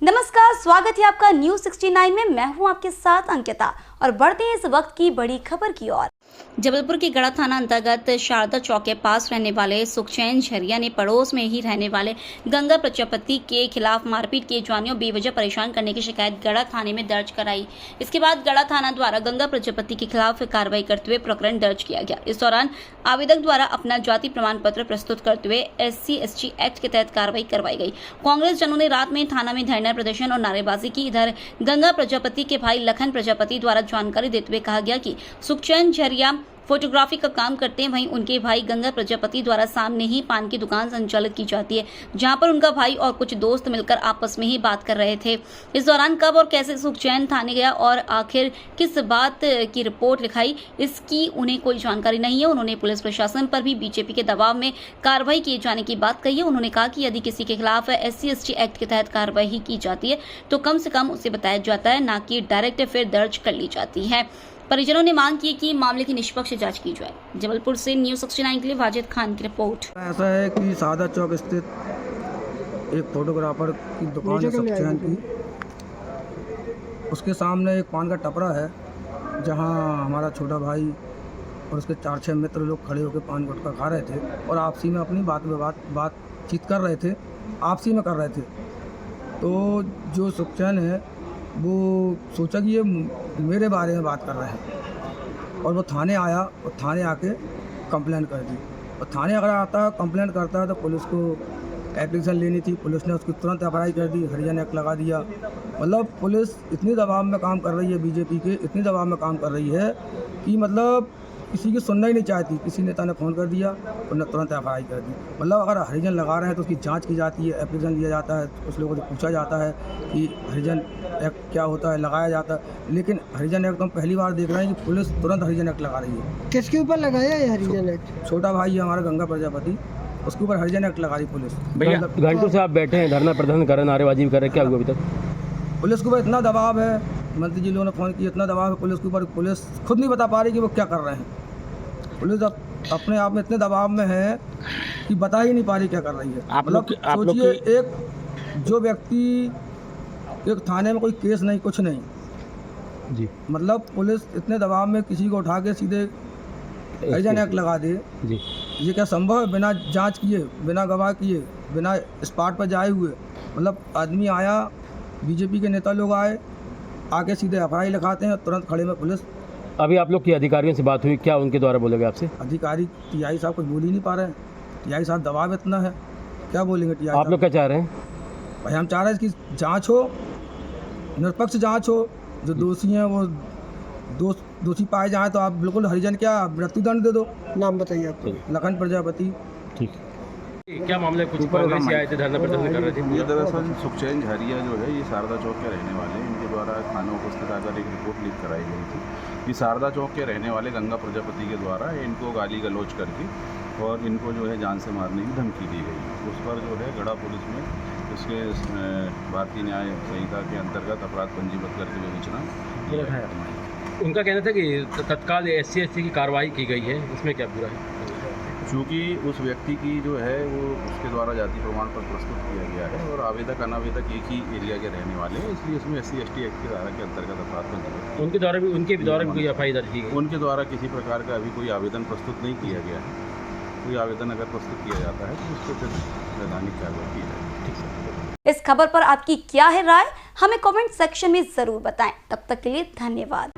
नमस्कार, स्वागत है आपका न्यूज 69 में। मैं हूं आपके साथ अंकिता और बढ़ते हैं इस वक्त की बड़ी खबर की ओर। जबलपुर के गढ़ा थाना अंतर्गत शारदा चौक के पास रहने वाले सुखचैन झरिया ने पड़ोस में ही रहने वाले गंगा प्रजापति के खिलाफ मारपीट किए जाने और बेवजह परेशान करने की शिकायत गढ़ा थाने में दर्ज कराई। इसके बाद गढ़ा थाना द्वारा गंगा प्रजापति के खिलाफ कार्रवाई करते हुए प्रकरण दर्ज किया गया। इस दौरान आवेदक द्वारा अपना जाति प्रमाण पत्र प्रस्तुत करते हुए SC/ST एक्ट के तहत कार्रवाई करवाई गई। कांग्रेस जनों ने रात में थाना में धरना प्रदर्शन और नारेबाजी की। इधर गंगा प्रजापति के भाई लखन प्रजापति द्वारा जानकारी देते हुए कहा गया कि सुखचैन झरिया फोटोग्राफी का काम करते हैं, वहीं उनके भाई गंगा प्रजापति द्वारा सामने ही पान की दुकान संचालित की जाती है, जहां पर उनका भाई और कुछ दोस्त मिलकर आपस में ही बात कर रहे थे। इस दौरान कब और कैसे सुखचैन थाने गया और आखिर किस बात की रिपोर्ट लिखाई, इसकी उन्हें कोई जानकारी नहीं है। उन्होंने पुलिस प्रशासन पर भी बीजेपी के दबाव में कार्रवाई किए जाने की बात कही है। उन्होंने कहा कि यदि किसी के खिलाफ SC/ST एक्ट के तहत कार्रवाई की जाती है तो कम से कम उसे बताया जाता है, न कि डायरेक्ट फिर दर्ज कर ली जाती है। परिजनों ने मांग की कि मामले की निष्पक्ष जांच की जाए। जबलपुर से न्यूज 69 के लिए वाजिद खान की रिपोर्ट। ऐसा है कि शारदा चौक स्थित एक फोटोग्राफर की दुकान है सुखचैन की, उसके सामने एक पान का टपरा है, जहां हमारा छोटा भाई और उसके 4-6 मित्र लोग खड़े होकर पान गुटखा खा रहे थे और आपसी में अपनी बातचीत कर रहे थे, आपसी में कर रहे थे। तो जो सुखचैन है वो सोचा कि ये मेरे बारे में बात कर रहे हैं और वो थाने आया और थाने आके कंप्लेंट कर दी। और थाने अगर आता कंप्लेंट करता है तो पुलिस को एप्लीकेशन लेनी थी, पुलिस ने उसकी तुरंत FIR कर दी, हरियाणा एक्ट लगा दिया। मतलब पुलिस इतनी दबाव में काम कर रही है, बीजेपी के इतनी दबाव में काम कर रही है कि मतलब किसी की सुनना ही नहीं चाहती। किसी नेता ने फ़ोन कर दिया, उन्होंने तुरंत FIR कर दी। मतलब अगर हरिजन लगा रहे हैं तो उसकी जांच की जाती है, एप्लीकेशन लिया जाता है, उस लोगों से पूछा जाता है कि हरिजन एक्ट क्या होता है, लगाया जाता है। लेकिन हरिजन एक्ट हम पहली बार देख रहे हैं कि पुलिस तुरंत हरिजन एक्ट लगा रही है। किसके ऊपर लगाया है हरिजन एक्ट? छोटा भाई है हमारा गंगा प्रजापति, उसके ऊपर हरिजन एक्ट लगा रही पुलिस। भैया घंटों से आप बैठे हैं, धरना प्रदर्शन कर रहे हैं, नारेबाजी कर रहे हैं, क्या हुआ अभी तक? पुलिस के ऊपर इतना दबाव है, मंत्री जी लोगों ने फ़ोन किया, इतना दबाव है पुलिस के ऊपर, पुलिस खुद नहीं बता पा रही कि वो क्या कर रहे हैं। पुलिस अपने आप में इतने दबाव में है कि बता ही नहीं पा रही क्या कर रही है। मतलब सोचिए, एक जो व्यक्ति एक थाने में कोई केस नहीं, कुछ नहीं जी, मतलब पुलिस इतने दबाव में किसी को उठा के सीधे हरिजन एक्ट लगा दे जी। ये क्या संभव है? बिना जांच किए, बिना गवाह किए, बिना स्पॉट पर जाए हुए। मतलब आदमी आया, बीजेपी के नेता लोग आए, आके सीधे FIR लिखाते हैं, तुरंत खड़े में पुलिस। अभी आप लोग की अधिकारियों से बात हुई, क्या उनके द्वारा बोले गए आपसे? अधिकारी TI साहब कुछ बोल ही नहीं पा रहे हैं। TI साहब दबाव इतना है, क्या बोलेंगे TI? आप लोग क्या चाह रहे हैं? भाई हम चाह रहे हैं कि जांच हो, निष्पक्ष जांच हो। जो दोषी हैं वो दोषी पाए जाएं तो आप बिल्कुल हरिजन क्या मृत्युदंड दे दो। नाम बताइए आपको? लखन प्रजापति। ठीक, क्या मामला? कुछ कांग्रेस से आए थे, धरना प्रदर्शन कर रहे थे। ये दरअसल सुखचैन झरिया जो है, ये शारदा चौक के रहने वाले हैं। इनके द्वारा थाना उपस्थित आकर एक रिपोर्ट लीक कराई गई थी कि शारदा चौक के रहने वाले गंगा प्रजापति के द्वारा इनको गाली गलौज करके और इनको जो है जान से मारने की धमकी दी गई। उस पर जो है गढ़ा पुलिस में उसके भारतीय न्याय संहिता के अंतर्गत अपराध पंजीबद्ध करके विवेचना किया है। उनका कहना था कि तत्काल SC/ST की कार्रवाई की गई है, इसमें क्या बुरा है? चूँकि उस व्यक्ति की जो है वो उसके द्वारा जाति प्रमाण पत्र प्रस्तुत किया गया है और आवेदक अनावेदक एक ही एरिया के रहने वाले हैं, इसलिए इसमें SC/ST एक्ट की धारा के अंतर्गत अपराध पंजीबद्ध। उनके द्वारा भी कोई FIR दर्ज की गई? उनके द्वारा किसी प्रकार का अभी कोई आवेदन प्रस्तुत नहीं किया गया है। कोई आवेदन अगर प्रस्तुत किया जाता है तो उस पर फिर वैधानिक कार्रवाई की जाएगी। इस खबर पर आपकी क्या है राय, हमें कमेंट सेक्शन में जरूर बताएं। तब तक के लिए धन्यवाद।